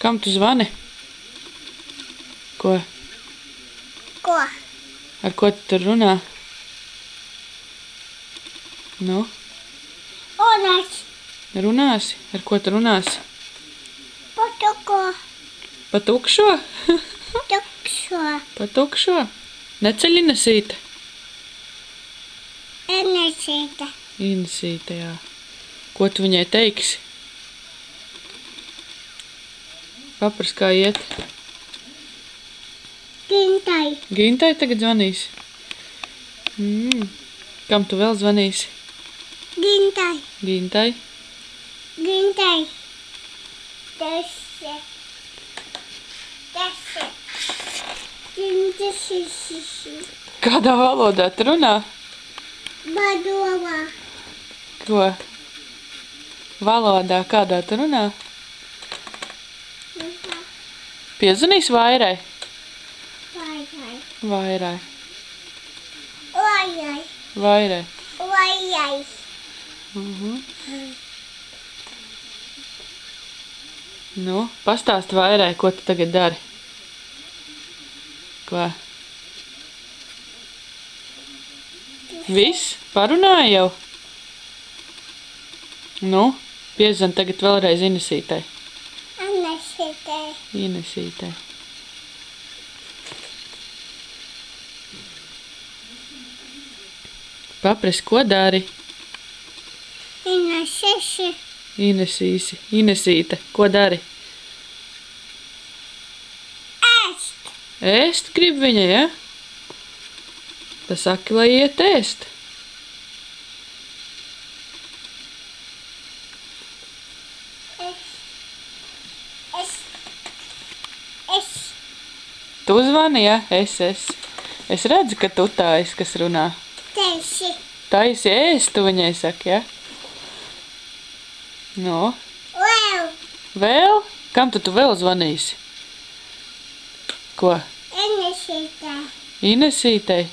Kam tu zvani? Ko? Ko? Ar ko tu tur runā? Nu? Runāsi. Runāsi? Ar ko tu runāsi? Pa tukko. Pa tukšo? Tukšo. Pa tukšo? Neceļ Inesīte? Inesīte. Inesīte, jā. Ko tu viņai teiksi? Papras, kā iet? Gintai. Gintai tagad zvanīsi? Kam tu vēl zvanīsi? Gintai. Gintai? Gintai. Tese. Tese. Gintai. Kādā valodā tu runā? Badovā. Ko? Valodā kādā tu runā? Piezvanīs Vairai? Vairai. Vairai. Vairai. Vairai. Vairai. Nu, pastāst Vairai, ko tu tagad dari? Ko? Viss? Parunāja jau? Nu, piezvan tagad vēlreiz Inesītei. Inesītei. Inesītei. Papras, ko dari? Inesīsi. Inesīsi. Inesīte, ko dari? Ēst. Ēst grib viņa, ja? Tas saki, lai iet ēst. Es. Tu zvani, ja? Es. Es redzu, ka tu tā esi, kas runā. Tesi. Taisi ēst, tu viņai saki, ja? Nu? Vēl. Vēl? Kam tu vēl zvanīsi? Ko? Inesītei. Inesītei?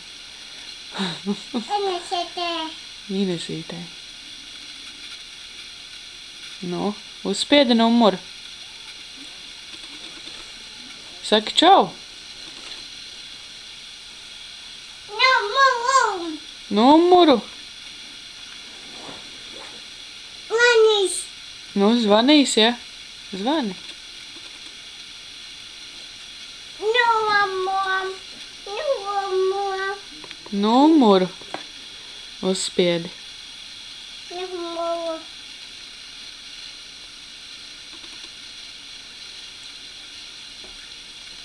Inesītei. Inesītei. Nu, uzspiedi numuru. Saki čau. Numuru. Zvanīs. Nu, zvanīs, ja? Zvani. Numuru. Uzspiedi.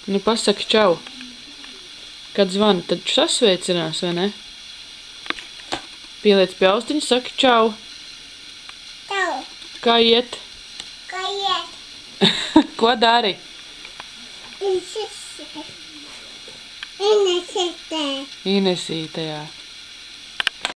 Nu, pasaki čau. Kad zvani, tad sasveicinās, vai ne? Pieliec pie austiņa, saki čau. Čau. Kā iet? Kā iet? Ko dari? Inesītei. Inesīte, jā.